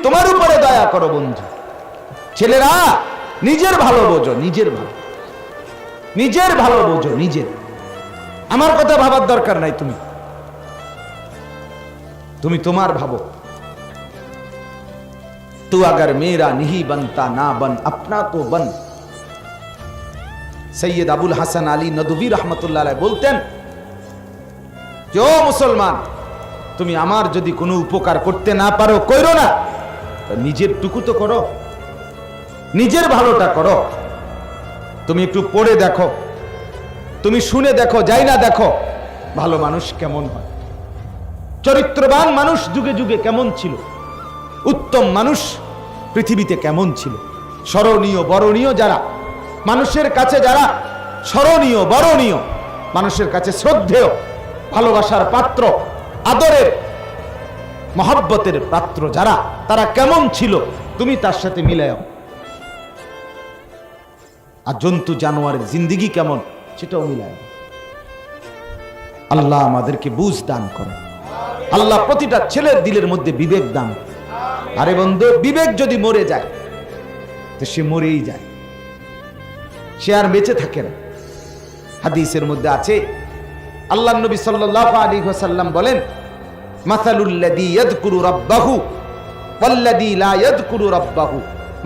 তোমার উপরে দয়া করো বন্ধু। ছেলেরা নিজের ভালো বোঝো, নিজের ভালো বোঝো, নিজের। আমার কথা ভাবার দরকার নাই, তুমি তোমার ভাবো। তু আগার মেরা नहीं बनता ना बन अपना तो बन। সৈয়দ আবুল হাসান আলী নদভী রহমতুল্লাহ আলাইহি বলতেন যে ও মুসলমান, তুমি আমার যদি কোনো উপকার করতে না পারো, কইরো না, নিজের টুকু তো করো, নিজের ভালোটা করো। তুমি একটু পড়ে দেখো, তুমি শুনে দেখো, যাই না দেখো ভালো মানুষ কেমন হয়, চরিত্রবান মানুষ যুগে যুগে কেমন ছিল, উত্তম মানুষ পৃথিবীতে কেমন ছিল, স্মরণীয় বরণীয় যারা, মানুষের কাছে যারা স্মরণীয় বরণীয়, মানুষের কাছে শ্রদ্ধেয়, ভালোবাসার পাত্র, আদরের মহব্বতের পাত্র যারা, তারা কেমন ছিল তুমি তার সাথে মিলাও। আর জন্তু জানোয়ারের জিন্দেগি কেমন সেটাও মিলায়। আল্লাহ আমাদেরকে বুঝ দান করে, আল্লাহ প্রতিটা ছেলের দিলের মধ্যে বিবেক দান। আরে বন্ধু, বিবেক যদি মরে যায় তো সে মরেই যায়, সে আর বেঁচে থাকে না। হাদিসের মধ্যে আছে, আল্লাহ নবী সাল্লাল্লাহু আলাইহি ওয়াসাল্লাম বলেন, মাসালুল লাযী ইয়াযকুরু রাব্বাহু ওয়াল্লাযী লা ইয়াযকুরু রাব্বাহু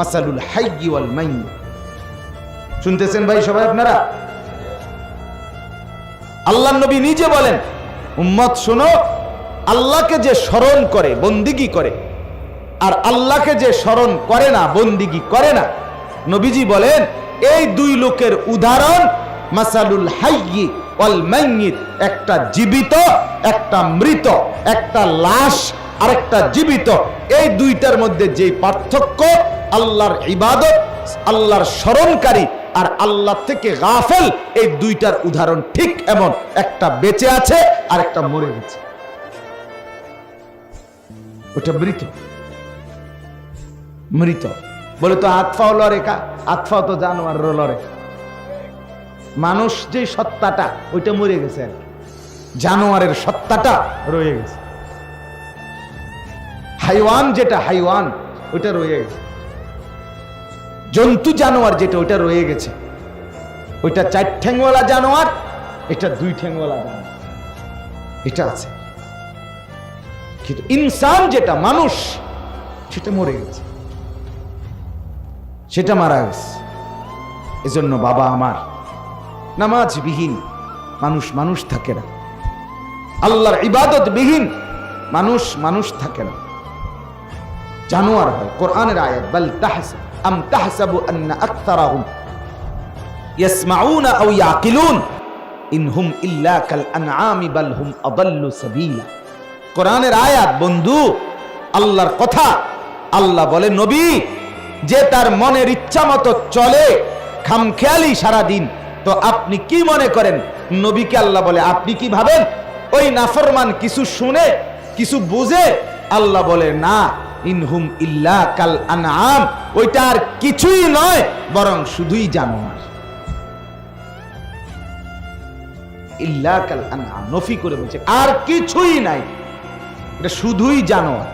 মাসালুল হাইয়্যি ওয়াল মাইয়্যিত। শুনতেছেন ভাই সবাই আপনারা? আল্লাহ নবী নিজে বলেন, উম্মত শোনো, আল্লাহকে যে স্মরণ করে বন্দিগি করে আর আল্লাহকে যে স্মরণ করে না বন্দিগি করে না, নবীজি বলেন এই দুই লোকের উদাহরণ মাসালুল হাইয়্যি ওয়াল মাইয়্যিত, একটা জীবিত একটা মৃত, একটা লাশ আর একটা জীবিত, এই দুইটার মধ্যে যে পার্থক্য, আল্লাহর ইবাদত, আল্লাহর স্মরণকারী আর আল্লাহ থেকে গাফেল, এই দুইটার উদাহরণ ঠিক এমন, একটা বেঁচে আছে আর একটা মরে গেছে। ওটা মৃত বলে তো আতফাও লড়ে, আতফাও তো জানোয়ার লড়ে। মানুষ যে সত্তাটা ওইটা মরে গেছে, আর জানোয়ারের সত্তাটা রয়ে গেছে। হাইওয়ান যেটা হাইওয়ান ওইটা রয়ে গেছে, জন্তু জানোয়ার যেটা ওইটা রয়ে গেছে। ওইটা 4 ঠ্যাংওয়ালা জানোয়ার, এটা 2 ঠ্যাংওয়ালা জানোয়ার, এটা আছে। কিন্তু ইনসান যেটা মানুষ, সেটা মরে গেছে, সেটা মারা গেছে। এজন্য বাবা আমার, নামাজ বিহীন মানুষ থাকে না, আল্লাহর ইবাদত বিহীন মানুষ থাকে না, জানোয়ার হয়। কোরআনের আয়াত, বাল তাহসাব আম তাহসাবু আন্না আকতারাহুম ইয়াসমাউনা আও ইয়াকিলুন ইনহুম ইল্লা কাল আনআমি বাল হুম আদাল্লু সাবিলা। কোরআনের আয়াত বন্ধু, আল্লাহর কথা। আল্লাহ বলে, নবী যে তার মনের ইচ্ছা মতো চলে খামখেয়ালি সারাদিন, তো আপনি কি মনে করেন নবীকে আল্লাহ বলে, আপনি কি ভাবেন ওই নাফরমান কিছু শুনে কিছু বুঝে? আল্লাহ বলে না, ইনহুম ইল্লা কাল আনআম, ওইটা আর কিছুই নয়, বরং শুধুই জানোয়ার। ইল্লা কাল আনআম, নফি করে বলছে আর কিছুই নাই, এটা শুধুই জানোয়ার।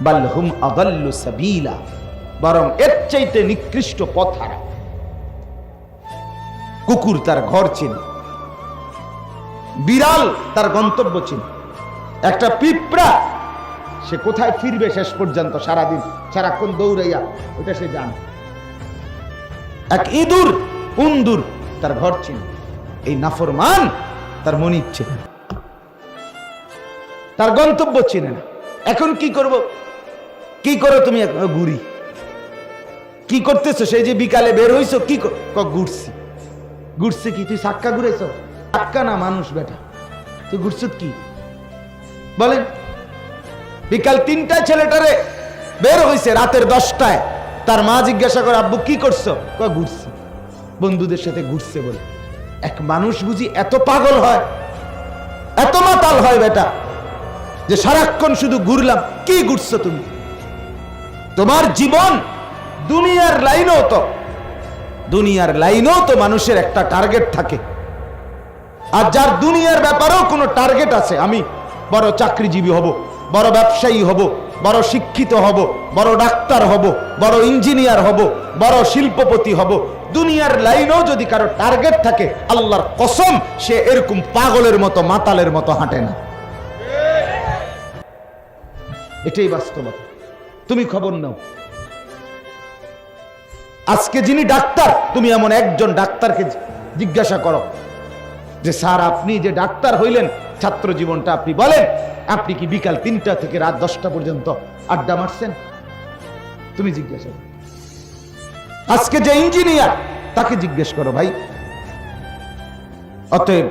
বাল হুম আদাল্লু সাবিলা, বরং এর চাইতে নিকৃষ্ট পথ হারা। কুকুর তার ঘর চিনে, বিড়াল তার গন্তব্য চিনে, একটা পিঁপড়া সে কোথায় ফিরবে শেষ পর্যন্ত, সারাদিন সারাক্ষণ দৌড়াইয়া ওটা সে জানে। এক উন্দুর তার ঘর চিনে। এই নাফরমান তার মন ইচ্ছে, তার গন্তব্য চিনে না। এখন কি করব? কি করো তুমি? ঘুরি। কি করতেছো? সেই যে বিকালে বের হইছো, কি ঘুরছি কি? তুই সাক্কা ঘুরেছ? সাক্কা না, মানুষ বেটা, তুই ঘুরছ কি বলেন? বিকাল 3টায় ছেলেটারে বের হইছে, রাতের 10টায় তার মা জিজ্ঞাসা করে, আব্বু কি করছো? ঘুরছি, বন্ধুদের সাথে ঘুরছে বলে। এক মানুষ বুঝি এত পাগল হয়, এত মাতাল হয় বেটা, যে সারাক্ষণ শুধু ঘুরলাম? কি ঘুরছো তুমি? তোমার জীবন দুনিয়ার লাইনেও তো মানুষের একটা টার্গেট থাকে। আর যার দুনিয়ার ব্যাপারেও কোনো টার্গেট আছে, আমি বড় চাকরিজীবী হব, বড় ব্যবসায়ী হব, বড় শিক্ষিত হব, বড় ডাক্তার হব, বড় ইঞ্জিনিয়ার হব, বড় শিল্পপতি হব, দুনিয়ার লাইনেও যদি কারো টার্গেট থাকে, আল্লাহর কসম সে এরকম পাগলের মতো মাতালের মতো হাঁটে না। এটাই বাস্তবতা। তুমি খবর নাও, আজকে যিনি ডাক্তার, তুমি এমন একজন ডাক্তারকে জিজ্ঞাসা করো যে স্যার আপনি যে ডাক্তার হইলেন, ছাত্র জীবনটা আপনি বলেন, আপনি কি বিকাল 3টা থেকে রাত 10টা পর্যন্ত আড্ডা মারছেন? তুমি জিজ্ঞাসা করো। আজকে যে ইঞ্জিনিয়ার, তাকে জিজ্ঞেস করো ভাই। অতএব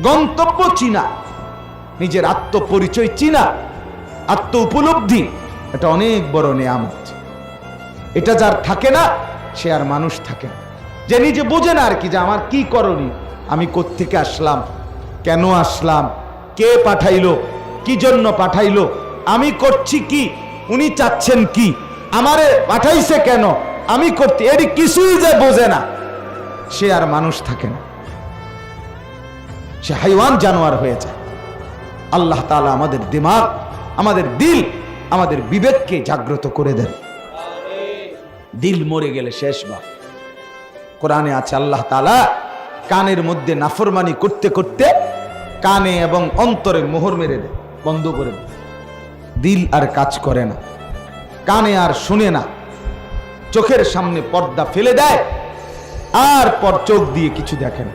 গন্তব্য চিনা, নিজের আত্মপরিচয় চিনা, আত্ম উপলব্ধি, এটা অনেক বড় নিয়ামত। এটা যার থাকে না, সে আর মানুষ থাকে না। যে নিজে বোঝে না আর কি, যে আমার কি করণীয়, আমি কোত্থেকে আসলাম, কেন আসলাম, কে পাঠাইলো, কি জন্য পাঠাইলো, আমি করছি কি, উনি চাচ্ছেন কি, আমারে পাঠাইছে কেন, আমি করতে, এর কিছুই যে বোঝে না, সে আর মানুষ থাকে না, সে হাইওয়ান জানোয়ার হয়ে যায়। আল্লাহ তাআলা আমাদের দিমাগ, আমাদের দিল, আমাদের বিবেককে জাগ্রত করে দেন। দিল মরে গেলে শেষ বা। কোরআনে আছে আল্লাহ তাআলা কানের মধ্যে নাফরমানি করতে করতে কানে এবং অন্তরে মোহর মেরে দেয়, বন্ধ করে দেয়। দিল আর কাজ করে না, কানে আর শুনে না, চোখের সামনে পর্দা ফেলে দেয়, আর পর চোখ দিয়ে কিছু দেখে না,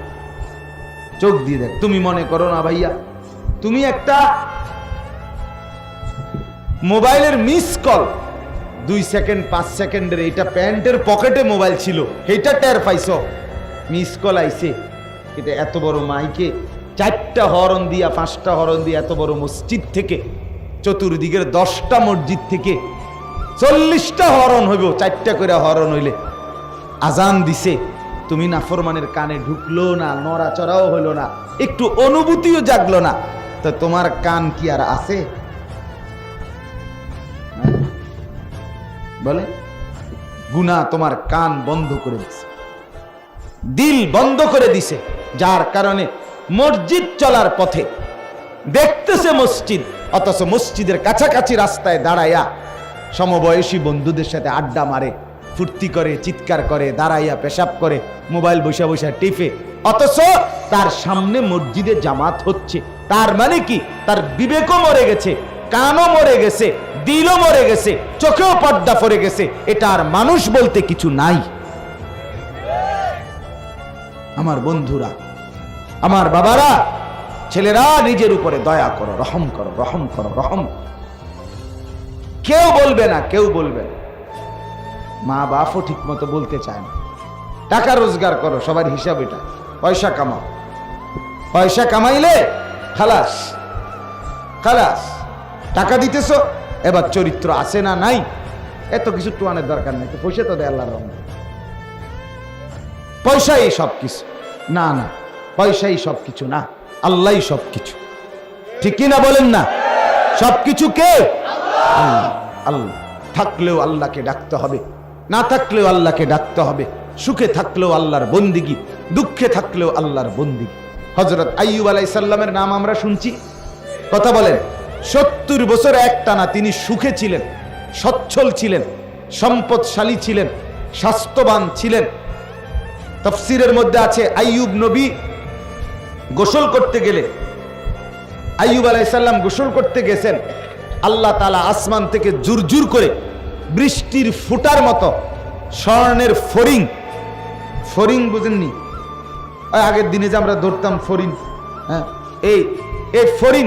চোখ দিয়ে দেখ। তুমি মনে করো না ভাইয়া, তুমি একটা মোবাইলের মিস কল 2 সেকেন্ড 5 সেকেন্ডের, এটা প্যান্টের পকেটে মোবাইল ছিল, এটা টের পাইছো, মিস কল আইছে, এটা এত বড় মাইকে 4টা হরন দিয়া 5টা হরন দিয়া, এত বড় মসজিদ থেকে, চতুর্দিকের 10টা মসজিদ থেকে 40টা হরন হইব, 4টা করে হরন হইলে আজান দিছে, তুমি নাফরমানের কানে ঢুকলো না, নড়াচড়াও হইল না, একটু অনুভূতিও জাগলো না, তো তোমার কান কি আর আছে? বলে গুনাহ তোমার কান বন্ধ করে দিছে, দিল বন্ধ করে দিছে, যার কারণে মসজিদ চলার পথে দেখতেছে মসজিদ, অথচ মসজিদের কাছাকাছি রাস্তায় দাঁড়াইয়া সমবয়সী বন্ধুদের সাথে আড্ডা মারে, ফুর্তি করে, চিৎকার করে, দাঁড়াইয়া পেশাব করে, মোবাইল বসে বসে টিপে, অথচ তার সামনে মসজিদে জামাত হচ্ছে। তার মানে কি, তার বিবেকও মরে গেছে, কানও মরে গেছে, দিলও মরে গেছে, চোখেও পর্দা পড়ে গেছে, এটা আর মানুষ বলতে কিছু নাই। আমার বন্ধুরা, আমার বাবারা, ছেলেরা, নিজের উপরে দয়া করো, রহম করো, রহম করো, রহম। কেউ বলবে না, কেউ বলবে না, মা বাপও ঠিক মতো বলতে চায় না। টাকা রোজগার করো, সবার হিসাব এটা, পয়সা কামাও, পয়সা কামাইলে খালাস, খালাস, টাকা দিতেছ, এবার চরিত্র আছে না নাই, এত কিছু টোয়ানের দরকার নেই, পয়সা তো দেয় আল্লাহর রহমতে, পয়সাই সব কিছু না, না পয়সাই সব কিছু না, আল্লাহই সব কিছু, ঠিক কিনা বলেন না? সবকিছু কে? আল্লাহ। আল্লাহ থাকলেও আল্লাহকে ডাকতে হবে, না থাকলেও আল্লাহকে ডাকতে হবে, সুখে থাকলেও আল্লাহর বন্দিগি, দুঃখে থাকলেও আল্লাহর বন্দিগি। হযরত আইয়ুব আলাইহিস সালামের নাম আমরা শুনছি, কথা বলেন। 70 বছর একটানা তিনি সুখে ছিলেন, সচ্ছল ছিলেন, সম্পদশালী ছিলেন, স্বাস্থ্যবান ছিলেন। তাফসীরের মধ্যে আছে আইয়ুব নবী গোসল করতে গেলে, আইয়ুব আলাইহিস সালাম গোসল করতে গেছেন, আল্লাহ তাআলা আসমান থেকে জুরজুর করে বৃষ্টির ফুটার মতো স্বর্ণের ফড়িং, ফড়িং বুঝেননি? আগের দিনে যে আমরা ধরতাম ফড়িং, হ্যাঁ, এই ফড়িং,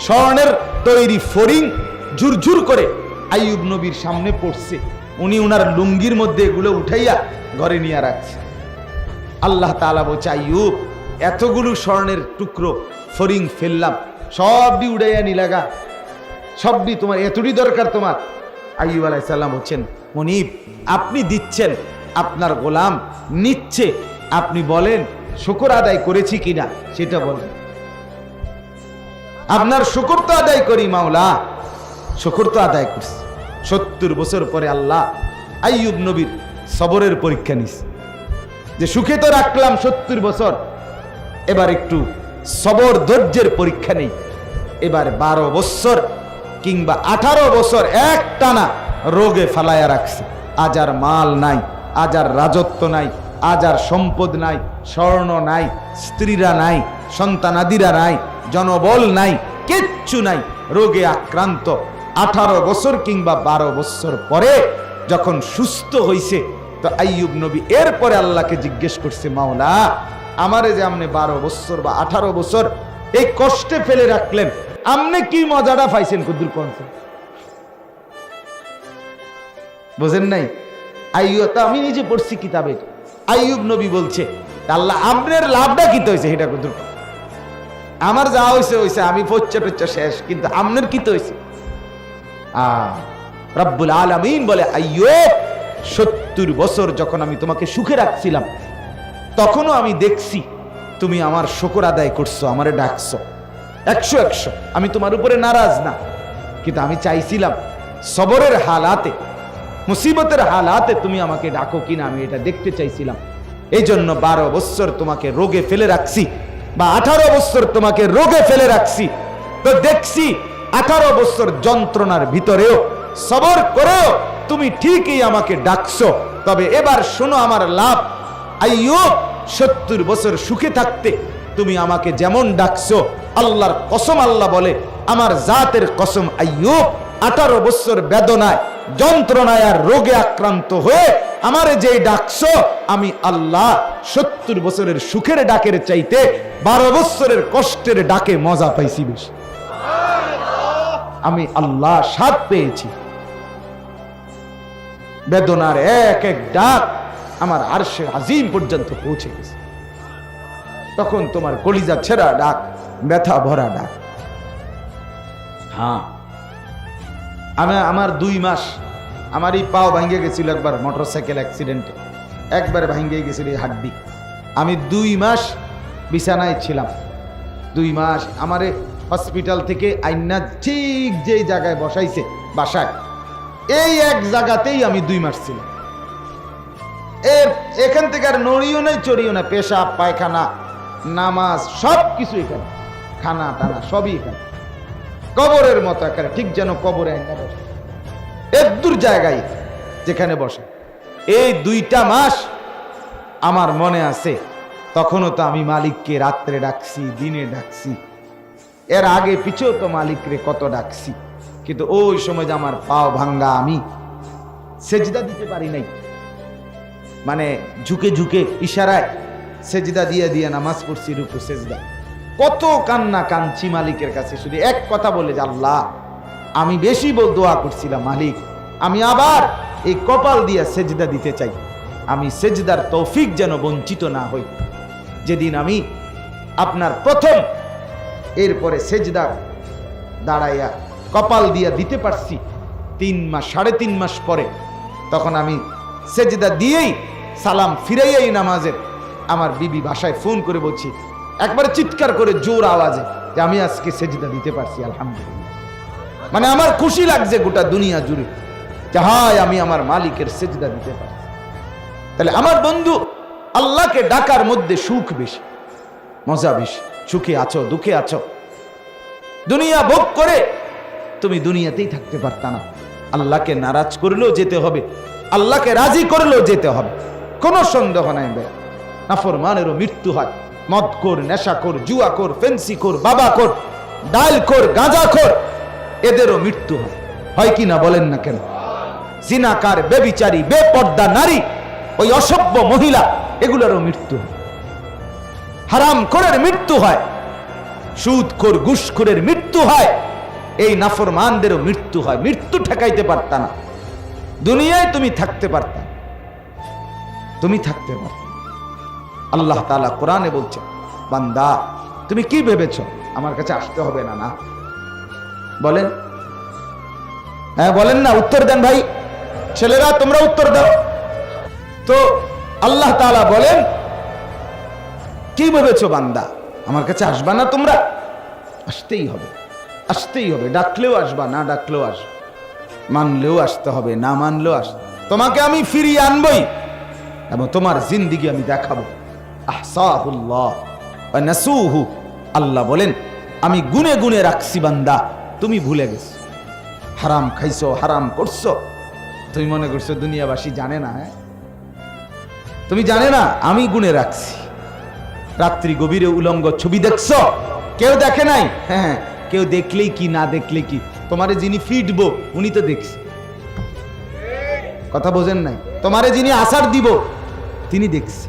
স্বর্ণের তৈরি ফড়িং ঝুরঝুর করে আইয়ুব নবীর সামনে পড়ছে। উনি উনার লুঙ্গির মধ্যে এগুলো উঠাইয়া ঘরে নিয়ে রাখছে। আল্লাহ তাআলা বলছে, আইয়ুব, এতগুলো স্বর্ণের টুকরো ফড়িং ফেললাম, সবই উড়াইয়া নিলাগা, সবই তোমার, এতটি দরকার তোমার? আইয়ুব আলাইহিস সালাম বলছেন, মনিব, আপনি দিচ্ছেন, আপনার গোলাম নিচ্ছে, আপনি বলেন শুকর আদায় করেছি কিনা সেটা বলেন। আপনার শুকর তো আদায় করি মাওলা, শুকর তো আদায় করছি। 70 বছর পরে আল্লাহ আইয়ুব নবীর সবরের পরীক্ষা নিছে, যে সুখে তো রাখলাম 70 বছর, এবার একটু সবর ধৈর্যের পরীক্ষা নেই। এবার 12 বছর কিংবা 18 বছর একটানা রোগে ফালায়া রাখছে। আজ আর মাল নাই, আজ আর রাজত্ব নাই, আজ আর সম্পদ নাই, স্বর্ণ নাই, স্ত্রীরা নাই, সন্তানাদিরা নাই, জনবল নাই, কিচ্ছু নাই, রোগে আক্রান্ত। 18 বছর কিংবা 12 বছর পরে যখন সুস্থ হইছে, তো আইয়ুব নবী এরপরে আল্লাহকে জিজ্ঞেস করছে, মাওলা আমারে যে আপনি 12 বছর বা 18 বছর এই কষ্টে ফেলে রাখলেন, আপনি কি মজাটা পাইছেন? কুদ্দুর পৌঁছে বোঝেন নাই? আইয়ুব, তা আমি নিজে পড়ছি কিতাবে, আইয়ুব নবী বলছে, আল্লাহ আপনার লাভটা কি হয়েছে? এটা কুদ্দুর, আমার যা হয়েছে হয়েছে, আমি পচ্চা টচ্চা শেষ, কিন্তু আপনার কি হয়েছে? রব্বুল আলামিন বলে, আইয়ুব 70 বছর যখন আমি তোমাকে সুখে রাখছিলাম, তখনও আমি দেখছি তুমি আমার শুকর আদায় করছো, আমারে ডাকছো 100 আমি তোমার উপরে নারাজ না, কিন্তু আমি চাইছিলাম সবরের হালাতে, মুসিবতের হালাতে তুমি আমাকে ডাকো কিনা, আমি এটা দেখতে চাইছিলাম। এই জন্য 12 বছর তোমাকে রোগে ফেলে রাখছি, বা 18 বছর তোমাকে রোগে ফেলে রাখছি, তো দেখছি 18 বছর যন্ত্রণার ভিতরেও সবর করেও তুমি ঠিকই আমাকে ডাকছো। তবে এবার শোনো আমার লাভ, আইয়ুব 70 বছর সুখে থাকতে তুমি আমাকে যেমন ডাকছো, আল্লাহর কসম, আল্লাহ বলে আমার জাতের কসম, আইয়ুব 18 বছর বেদনায়, যন্ত্রণায় আর রোগে আক্রান্ত হয়ে আমারে যেই ডাকছো, আমি আল্লাহ 70 বছরের সুখের ডাকের চাইতে 12 বছরের কষ্টের ডাকে মজা পাইছি বেশি। আমি আল্লাহ স্বাদ পেয়েছি। বেদনার এক এক ডাক আমার আরশে আজিম পর্যন্ত পৌঁছে গেছে। তখন তোমার কলিজা ছেঁড়া ডাক, ব্যথা ভরা ডাক। হ্যাঁ, আমার 2 মাস আমার এই পাও ভাঙ্গে গেছিল একবার মোটরসাইকেল অ্যাক্সিডেন্টে, একবার ভাঙ্গে গেছিল এই হাড্ডি। আমি 2 মাস বিছানায় ছিলাম। 2 মাস আমারে হসপিটাল থেকে আইনা ঠিক যেই জায়গায় বসাইছে বাসায়, এই এক জায়গাতেই আমি 2 মাস ছিলাম। এখান থেকে আর নড়িও নাই চড়িও না, পেশাব পায়খানা নামাজ সব কিছু এখানে, খানা টানা সবই এখানে, কবরের মতো এখানে, ঠিক যেন কবরে আইনা বসে, এক দূর জায়গায় যেখানে বসে। এই 2টা মাস আমার মনে আছে, তখনও তো আমি মালিককে রাত্রে ডাকছি, দিনে ডাকছি, এর আগে পিছেও তো মালিকরে কত ডাকছি, কিন্তু ওই সময় যে আমার পাও ভাঙ্গা, আমি সেজদা দিতে পারি নাই, মানে ঝুঁকে ঝুঁকে ইশারায় সেজদা দিয়ে দিয়ে নামাজ পড়ছি, রুকু সেজদা, কত কান্না কাঁদছি মালিকের কাছে, শুধু এক কথা বলে যে আল্লাহ, আমি বেশি দোয়া করছিলাম, মালিক আমি আবার এই কপাল দিয়ে সেজদা দিতে চাই, আমি সেজদার তৌফিক যেন বঞ্চিত না হই। যেদিন আমি আপনার প্রথম এরপরে সেজদা দাঁড়াইয়া কপাল দিয়া দিতে পারছি 3 মাস 3.5 মাস পরে, তখন আমি সেজদা দিয়েই সালাম ফিরাইয়াই নামাজের আমার বিবি বাসায় ফোন করে বলছি, একবারে চিৎকার করে জোর আওয়াজে, যে আমি আজকে সেজদা দিতে পারছি, আলহামদুলিল্লাহ। মানে আমার খুশি লাগছে গোটা দুনিয়া জুড়ে, যে হায় আমি আমার মালিকের সেজদা দিতে পারছি। তাহলে আমার বন্ধু, আল্লাহকে ডাকার মধ্যে সুখ বেশি, মজা বেশি। সুখে আছো, দুঃখে আছো, দুনিয়া ভোগ করে তুমি দুনিয়াতেই থাকতে পারতা না। আল্লাহকে নারাজ করলেও যেতে হবে, আল্লাহকে রাজি করলেও যেতে হবে, কোনো সন্দেহ নাই। নাফরমানেরও মৃত্যু হয়, মদখোর, নেশাখোর, জুয়াখোর, ফেন্সিখোর, বাবাখোর, ডালখোর, গাঁজাখোর, এদেরও মৃত্যু হয়, হয় কি না বলেন না কেন? জিনাকার, বেবিচারী, বেপর্দা নারী, ওই অসভ্য মহিলা, এগুলোরও মৃত্যু হয়। হারামখোরের মৃত্যু হয়, সুদখোর, ঘুষখোরের মৃত্যু হয়, এই নাফরমানদেরও মৃত্যু হয়। মৃত্যু ঠেকাইতে পারতা না, দুনিয়ায় তুমি থাকতে পারতা, তুমি থাকতে পারতা। আল্লাহ তাআলা কোরআনে বলছে, বান্দা তুমি কি ভেবেছো আমার কাছে আসতে হবে না? না বলেন, হ্যাঁ বলেন না, উত্তর দেন ভাই, ছেলেরা তোমরা উত্তর দাও তো। আল্লাহ তাআলা বলেন, কি ভেবেছো বান্দা আমার কাছে আসবা না তোমরা? আসতেই হবে, আসতেই হবে, ডাকলেও আসবা, না ডাকলেও আসবা, মানলেও আসতে হবে, না মানলেও আসতে, তোমাকে আমি ফিরিয়ে আনবই এবং তোমার জিন্দেগি আমি দেখাবো। আহসাহুল্লাহ ওয়া নাসুহু, আল্লাহ বলেন আমি গুনে গুনে রাখছি বান্দা, তুমি ভুলে গেছো। হারাম খাইছো, হারাম করছো, তুমি মনে করছো দুনিয়াবাসী জানে না। হ্যাঁ, তুমি জানে না, আমি গুনে রাখছি। রাত্রি গভীরে উলঙ্গ ছবি দেখছো, কেউ দেখে নাই। হ্যাঁ, কেউ দেখলেই কি না দেখলে কি, তোমারে যিনি ফিটবো উনি তো দেখছে। কথা বোঝেন নাই? তোমারে যিনি আসার দিব তিনি দেখছে।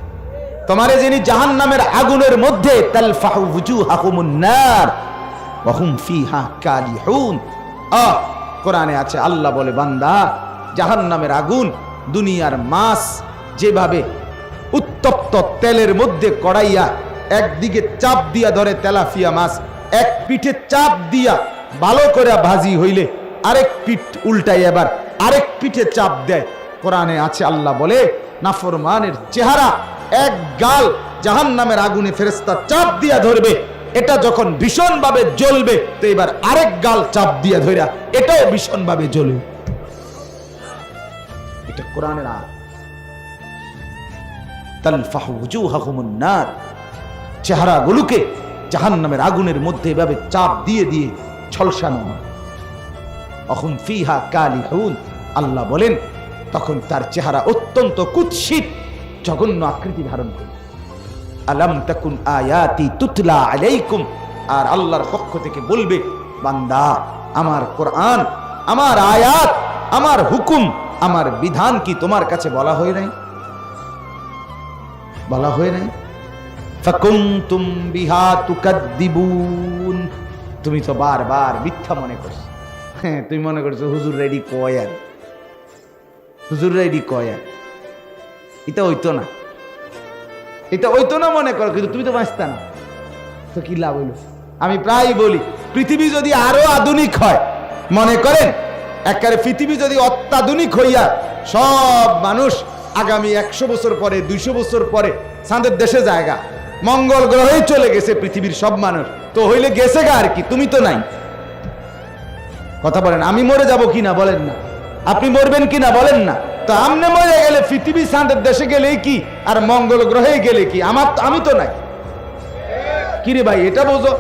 তোমারে যিনি জাহান্নামের আগুনের মধ্যে তালফাহু ওয়ুজুহাহুমুন নার ওয়া হুম ফিহা কালিহুন। কোরআনে আছে, আল্লাহ বলে, বান্দা, জাহান্নামের আগুন দুনিয়ার মাছ যেভাবে উত্তপ্ত তেলের মধ্যে কড়াইয়া একদিকে চাপ দিয়া ধরে তেলাপিয়া মাছ, এক পিঠে চাপ দিয়া ভালো করে ভাজি হইলে আরেক পিঠ উল্টাই এবার আরেক পিঠে চাপ দেয়। কোরআনে আছে, আল্লাহ বলে, নাফরমানের চেহারা এক গাল জাহান্নামের আগুনে ফেরেশতা চাপ দিয়া ধরবে, এটা যখন ভীষণ ভাবে জ্বলবে তো এবার আরেক গাল চাপ দিয়া ধরা এটাও ভীষণ ভাবে জ্বলবে। এটা কোরআনের আয়াত। তালফাহু ওয়ুজুহাহুমুন নার, চেহারাগুলোকে জাহান্নামের আগুনের মধ্যে এভাবে চাপ দিয়ে দিয়ে ঝলসানো। অহুম ফিহা কালিহুন, আল্লাহ বলেন তখন তার চেহারা অত্যন্ত কুৎসিত জঘন্য আকৃতি ধারণ করে। আলাম তাকুন আয়াতি তুতলা আলাইকুম, আর আল্লাহর পক্ষ থেকে বলবে, বান্দা, আমার কোরআন, আমার আয়াত, আমার হুকুম, আমার বিধান কি তোমার কাছে বলা হয় নাই? বলা হয় নাই? ফাকুনতুম বিহা তুকাদ্দিবুন, তুমি তো বারবার মিথ্যা মনে করছো। হ্যাঁ, তুমি মনে করছো হুজুর রেডি কয়, আর হুজুর রেডি কয়, আর এটা হইতো না, এটা হইতো না মনে করো, কিন্তু তুমি তো বাঁচতা না, তো কি লাভ হইল? আমি প্রায় বলি, পৃথিবী যদি আরো আধুনিক হয়, মনে করেন একেবারে পৃথিবী যদি অত্যাধুনিক হইয়া সব মানুষ আগামী 100 বছর পরে 200 বছর পরে চাঁদের দেশে জায়গা, মঙ্গল গ্রহে চলে গেছে পৃথিবীর সব মানুষ, তো হইলে গেছে গা, আর কি, তুমি তো নাই। কথা বলেন, আমি মরে যাব কিনা বলেন না, আপনি মরবেন কিনা বলেন না, তো আমনে মরে গেলে পৃথিবী চাঁদের দেশে গেলে কি আর মঙ্গল গ্রহে গেলে কি, আমি তো নাই। কিরে ভাই, এটা বোঝো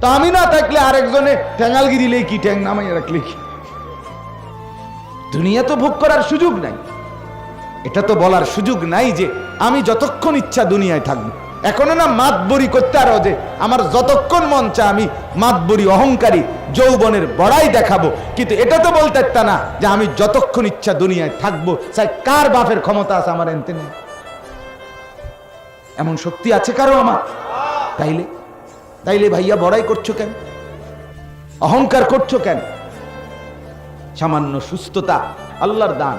তো, আমি না থাকলে আরেকজনে ঠ্যাঙ্গালগি দিলে কি, ঠ্যাং নামাই রাখলে কি, দুনিয়া তো ভোগ করার সুযোগ নাই। এটা তো বলার সুযোগ নাই যে আমি যতক্ষণ ইচ্ছা দুনিয়ায় থাকবো। এখনো না মাতবরি করতে আরো যে আমার যতক্ষণ মন চায় আমি মাতবরি অহংকারী যৌবনের বড়াই দেখাবো, কিন্তু এটা তো বলতে পারতা না যে আমি যতক্ষণ ইচ্ছা দুনিয়ায় থাকবো, চাই কার বাপের ক্ষমতা আছে আমার এনতে নেই, এমন শক্তি আছে কারো আমার? তাইলে ভাইয়া বড়াই করছো কেন, অহংকার করছো কেন? সামান্য সুস্থতা আল্লাহর দান,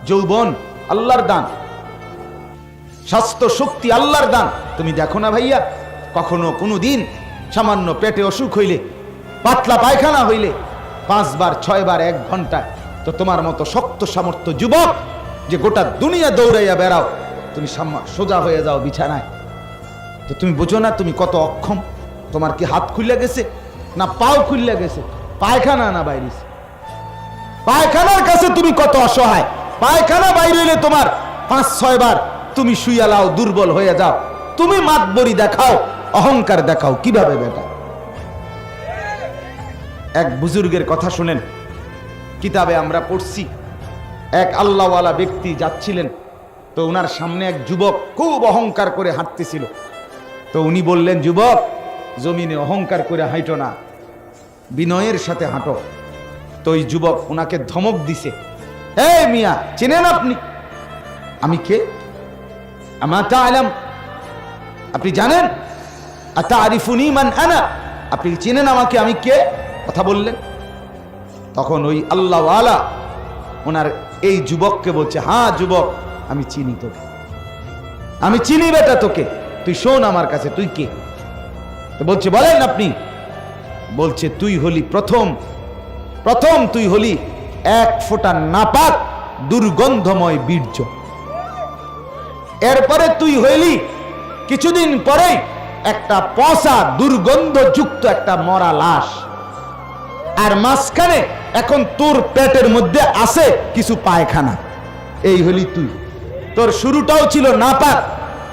যৌবন আল্লাহর দান, স্বাস্থ্য শক্তি আল্লাহর দান। তুমি দেখো না ভাইয়া, কখনো কোনো দিন সামান্য পেটে অসুখ হইলে, পাতলা পায়খানা হইলে 5 বার 6 বার 1 ঘন্টায়, তো তোমার মতো শক্ত সামর্থ্য যুবক যে গোটা দুনিয়া দৌড়াইয়া বেড়াও, তুমি সোজা হয়ে যাও বিছানায়, তো তুমি বুঝো না তুমি কত অক্ষম? তোমার কি হাত খুলে গেছে না পাও খুলে গেছে? পায়খানা না বাইরেছে, পায়খানার কাছে তুমি কত অসহায়। পায়খানা বাইরে হইলে তোমার 5-6 বার তুমি শুইয়া লাও, দুর্বল হয়ে যাও, তুমি মাতবরি দেখাও, অহংকার দেখাও, কিভাবে বেটা? এক বুজুর্গের কথা শুনেন, কিতাবে আমরা পড়ছি, এক আল্লাহওয়ালা ব্যক্তি যাচ্ছিলেন, তো উনার সামনে এক যুবক খুব অহংকার করে হাঁটতেছিল, তো উনি বললেন, যুবক, জমিনে অহংকার করে হাঁটো না, বিনয়ের সাথে হাঁটো। তো ওই যুবক উনাকে ধমক দিছে, এই মিয়া, চেনেন আপনি আমি কে? আমা তা'লাম, আপনি জানেন? আতা'রিফুনি মান আনা, আপনি চেনেন আমাকে, আমি কে? কথা বললেন। তখন ওই আল্লাহওয়ালা ওনার এই যুবককে বলছে, হ্যাঁ যুবক, আমি চিনি তোকে, আমি চিনি বেটা তোকে, তুই শোন আমার কাছে, তুই কে? তো বলছে, বলেন আপনি। বলছে, তুই হলি প্রথম তুই হলি 1 ফোঁটা নাপাক দুর্গন্ধময় বীর্য, এরপরে তুই হইলি কিছুদিন পরে একটা পচা দুর্গন্ধযুক্ত একটা মরা লাশ, আর মাঝখানে এখন তোর পেটের মধ্যে আছে কিছু পায়খানা, এই হলি তুই। তোর শুরুটাও ছিল নাপাক,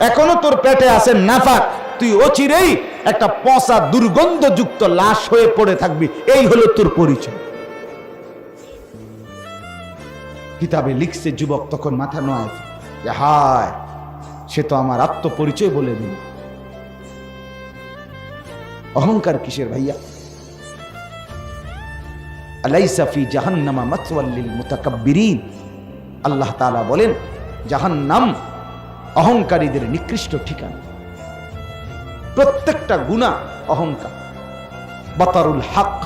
এখনো তোর পেটে আছে নাপাক, তুই অচিরেই একটা পচা দুর্গন্ধযুক্ত লাশ হয়ে পড়ে থাকবি, এই হলো তোর পরিচয়। কিতাবে লিখছে যুবক তখন মাথা নয় যে হায়, সে তো আমার আত্মপরিচয় বলে দিল। অহংকার কিসের ভাইয়া? আলাইসা ফি জাহান্নামা মাসওয়াল লিল মুতাকাব্বিরিন, আল্লাহ তাআলা বলেন জাহান্নাম অহংকারীদের নিকৃষ্ট ঠিকানা। প্রত্যেকটা গুনাহ অহংকার। বাতারুল হক,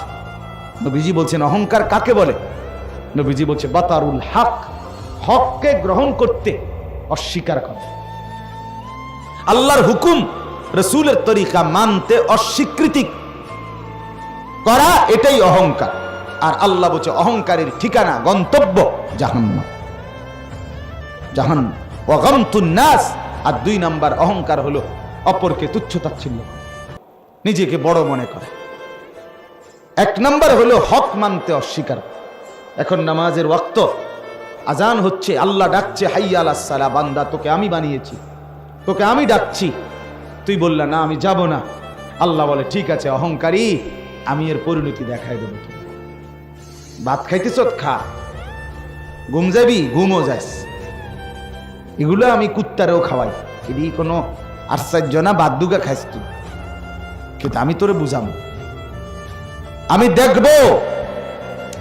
নবীজি বলছেন অহংকার কাকে বলে? নবীজি বলছে বাতারুল হক, হককে গ্রহণ করতে অস্বীকার করা, আল্লাহর হুকুম রাসূলের তরিকা মানতে অস্বীকৃতি করা, এটাই অহংকার। আর আল্লাহ বলছে অহংকারের ঠিকানা, গন্তব্য জাহান্নাম। জাহান্নাম ওয়া গামতুন নাস। আর 2 নাম্বার অহংকার হলো অপরকে তুচ্ছ তাচ্ছিল্য, নিজেকে বড় মনে করে। 1 নাম্বার হলো হক মানতে অস্বীকার। এখন নামাজের ওয়াক্ত, আজান হচ্ছে, আল্লাহ ডাকছে হাইয়া আলাস সালাহ, বান্দা তোকে আমি বানিয়েছি, তোকে আমি ডাকছি, তুই বললা না আমি যাব না। আল্লাহ বলে ঠিক আছে অহংকারী, আমি এর পরিণতি দেখাই দেবো। ভাত খাইতেছ খা, ঘুম যাবি ঘুমও যাস, এগুলো আমি কুত্তারেও খাওয়াই, এটি কোনো আশ্চর্য না। বাদ দুগা খাইস তুই, কিন্তু আমি তোরে বুঝাবো, আমি দেখবো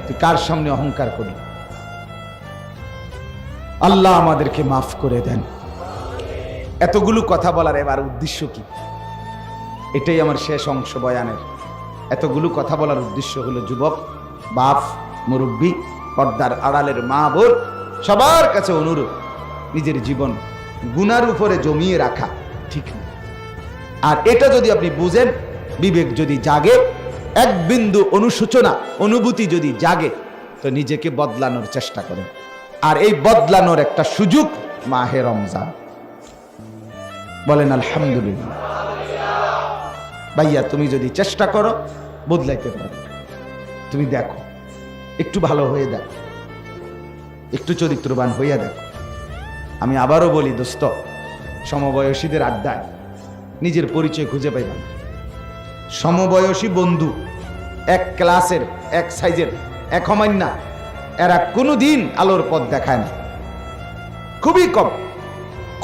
তুই কার সামনে অহংকার করলি। আল্লাহ আমাদেরকে মাফ করে দেন। এতগুলো কথা বলার এবার উদ্দেশ্য কি? এটাই আমার শেষ অংশ বয়ানের। এতগুলো কথা বলার উদ্দেশ্য হলো যুবক, বাপ, মুরব্বী, পর্দার আড়ালের মা বোন, সবার কাছে অনুরোধ, নিজের জীবন গুনার উপরে জমিয়ে রাখা ঠিক না। আর এটা যদি আপনি বুঝেন, বিবেক যদি জাগে, এক বিন্দু অনুশোচনা অনুভূতি যদি জাগে, তো নিজেকে বদলানোর চেষ্টা করেন। আর এই বদলানোর একটা সুযোগ মাহে রমজান। বলেন আলহামদুলিল্লাহ। ভাইয়া তুমি যদি চেষ্টা করো বদলাইতে পারো। তুমি দেখো, একটু ভালো হয়ে দেখো, একটু চরিত্রবান হইয়া দেখো। আমি আবারও বলি দোস্ত, সমবয়সীদের আড্ডায় নিজের পরিচয় খুঁজে পাইবেন। সমবয়সী বন্ধু, এক ক্লাসের, এক সাইজের, এক হমান্না, এরা কোনোদিন আলোর পথ দেখায় না। খুবই কম,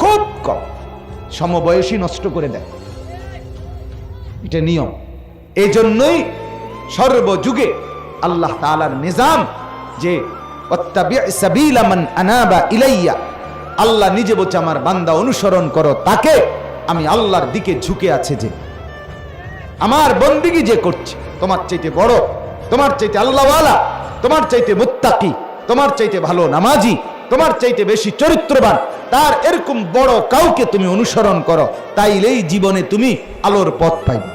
খুব কম। সমবয়সী নষ্ট করে দেয়, এটা নিয়ম। এই জন্যই সর্বযুগে আল্লাহ তাআলার নিজাম যে ওয়াত্তাবি' সাবিলা মান আনাবা ইলাইয়া, আল্লাহ নিজে বলছে আমার বান্দা অনুসরণ করো তাকে। আমি আল্লাহর দিকে ঝুঁকে আছে যে আমার বন্দিগি যে করছে, তোমার চাইতে বড়, তোমার চাইতে আল্লাহওয়ালা, তোমার চাইতে মুত্তাকি, তোমার চাইতে ভালো নামাজি, তোমার চাইতে বেশি চরিত্রবান, তার এরকম বড় কাউকে তুমি অনুসরণ করো, তাইলেই জীবনে তুমি আলোর পথ পাইবে।